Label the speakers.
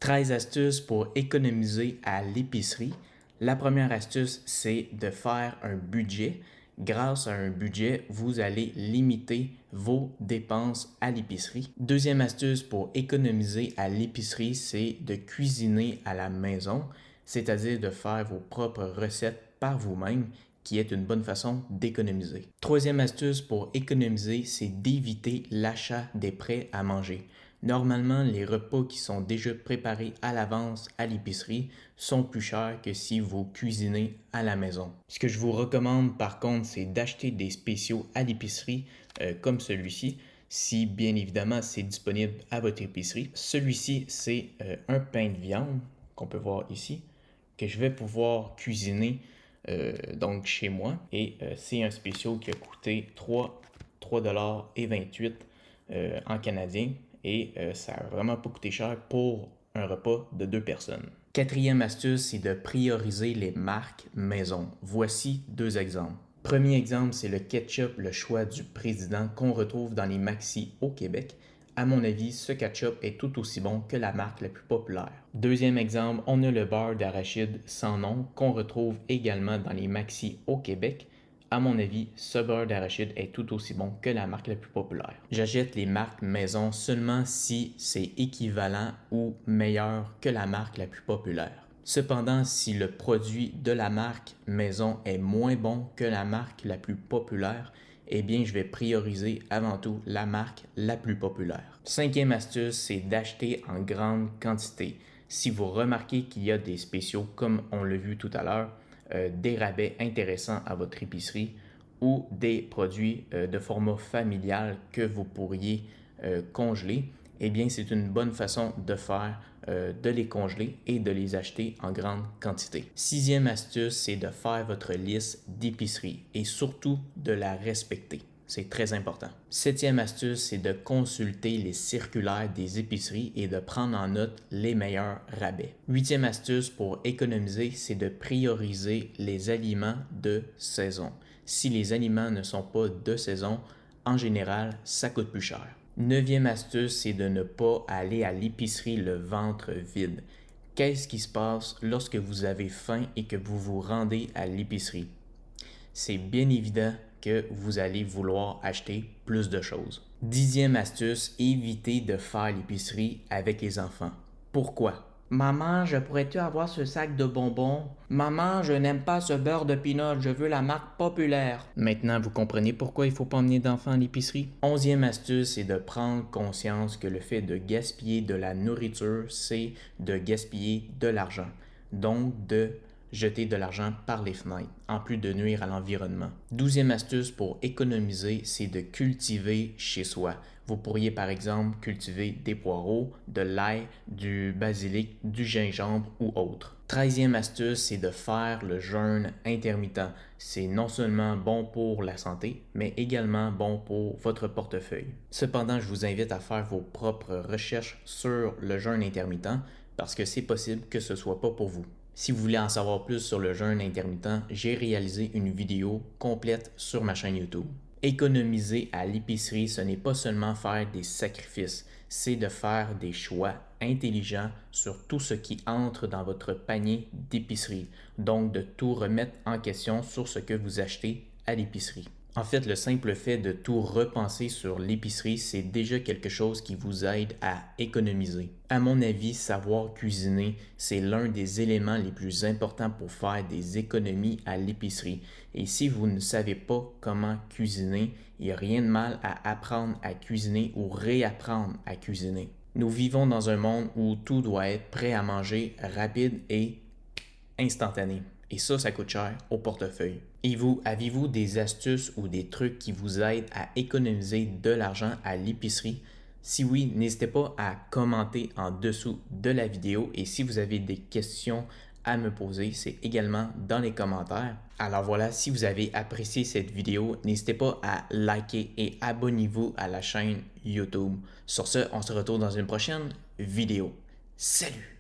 Speaker 1: 13 astuces pour économiser à l'épicerie. La première astuce, c'est de faire un budget. Grâce à un budget, vous allez limiter vos dépenses à l'épicerie. Deuxième astuce pour économiser à l'épicerie, c'est de cuisiner à la maison, c'est-à-dire de faire vos propres recettes par vous-même, qui est une bonne façon d'économiser. Troisième astuce pour économiser, c'est d'éviter l'achat des prêts à manger. Normalement, les repas qui sont déjà préparés à l'avance à l'épicerie sont plus chers que si vous cuisinez à la maison. Ce que je vous recommande par contre, c'est d'acheter des spéciaux à l'épicerie comme celui-ci, si bien évidemment c'est disponible à votre épicerie. Celui-ci, c'est un pain de viande qu'on peut voir ici, que je vais pouvoir cuisiner donc chez moi. Et c'est un spécial qui a coûté 3,28$ en canadien. Et ça n'a vraiment pas coûté cher pour un repas de 2 personnes. Quatrième astuce, c'est de prioriser les marques maison. Voici 2 exemples. Premier exemple, c'est le ketchup, le choix du président qu'on retrouve dans les Maxi au Québec. À mon avis, ce ketchup est tout aussi bon que la marque la plus populaire. Deuxième exemple, on a le beurre d'arachide sans nom qu'on retrouve également dans les Maxi au Québec. À mon avis, ce beurre d'arachide est tout aussi bon que la marque la plus populaire. J'achète les marques maison seulement si c'est équivalent ou meilleur que la marque la plus populaire. Cependant, si le produit de la marque maison est moins bon que la marque la plus populaire, eh bien, je vais prioriser avant tout la marque la plus populaire. Cinquième astuce, c'est d'acheter en grande quantité. Si vous remarquez qu'il y a des spéciaux, comme on l'a vu tout à l'heure, des rabais intéressants à votre épicerie ou des produits de format familial que vous pourriez congeler, eh bien, c'est une bonne façon de faire, de les congeler et de les acheter en grande quantité. Sixième astuce, c'est de faire votre liste d'épicerie et surtout de la respecter. C'est très important. Septième astuce, c'est de consulter les circulaires des épiceries et de prendre en note les meilleurs rabais. Huitième astuce pour économiser, c'est de prioriser les aliments de saison. Si les aliments ne sont pas de saison, en général, ça coûte plus cher. Neuvième astuce, c'est de ne pas aller à l'épicerie le ventre vide. Qu'est-ce qui se passe lorsque vous avez faim et que vous vous rendez à l'épicerie? C'est bien évident que vous allez vouloir acheter plus de choses. Dixième astuce, évitez de faire l'épicerie avec les enfants. Pourquoi? Maman, je pourrais-tu avoir ce sac de bonbons? Maman, je n'aime pas ce beurre de pinot, je veux la marque populaire. Maintenant, vous comprenez pourquoi il ne faut pas emmener d'enfants à l'épicerie? Onzième astuce, c'est de prendre conscience que le fait de gaspiller de la nourriture, c'est de gaspiller de l'argent. Donc, de jeter de l'argent par les fenêtres, en plus de nuire à l'environnement. Douzième astuce pour économiser, c'est de cultiver chez soi. Vous pourriez par exemple cultiver des poireaux, de l'ail, du basilic, du gingembre ou autre. Treizième astuce, c'est de faire le jeûne intermittent. C'est non seulement bon pour la santé, mais également bon pour votre portefeuille. Cependant, je vous invite à faire vos propres recherches sur le jeûne intermittent parce que c'est possible que ce ne soit pas pour vous. Si vous voulez en savoir plus sur le jeûne intermittent, j'ai réalisé une vidéo complète sur ma chaîne YouTube. Économiser à l'épicerie, ce n'est pas seulement faire des sacrifices, c'est de faire des choix intelligents sur tout ce qui entre dans votre panier d'épicerie. Donc de tout remettre en question sur ce que vous achetez à l'épicerie. En fait, le simple fait de tout repenser sur l'épicerie, c'est déjà quelque chose qui vous aide à économiser. À mon avis, savoir cuisiner, c'est l'un des éléments les plus importants pour faire des économies à l'épicerie. Et si vous ne savez pas comment cuisiner, il n'y a rien de mal à apprendre à cuisiner ou réapprendre à cuisiner. Nous vivons dans un monde où tout doit être prêt à manger, rapide et instantané. Et ça coûte cher au portefeuille. Et vous, avez-vous des astuces ou des trucs qui vous aident à économiser de l'argent à l'épicerie? Si oui, n'hésitez pas à commenter en dessous de la vidéo et si vous avez des questions à me poser, c'est également dans les commentaires. Alors voilà, si vous avez apprécié cette vidéo, n'hésitez pas à liker et abonnez-vous à la chaîne YouTube. Sur ce, on se retrouve dans une prochaine vidéo. Salut!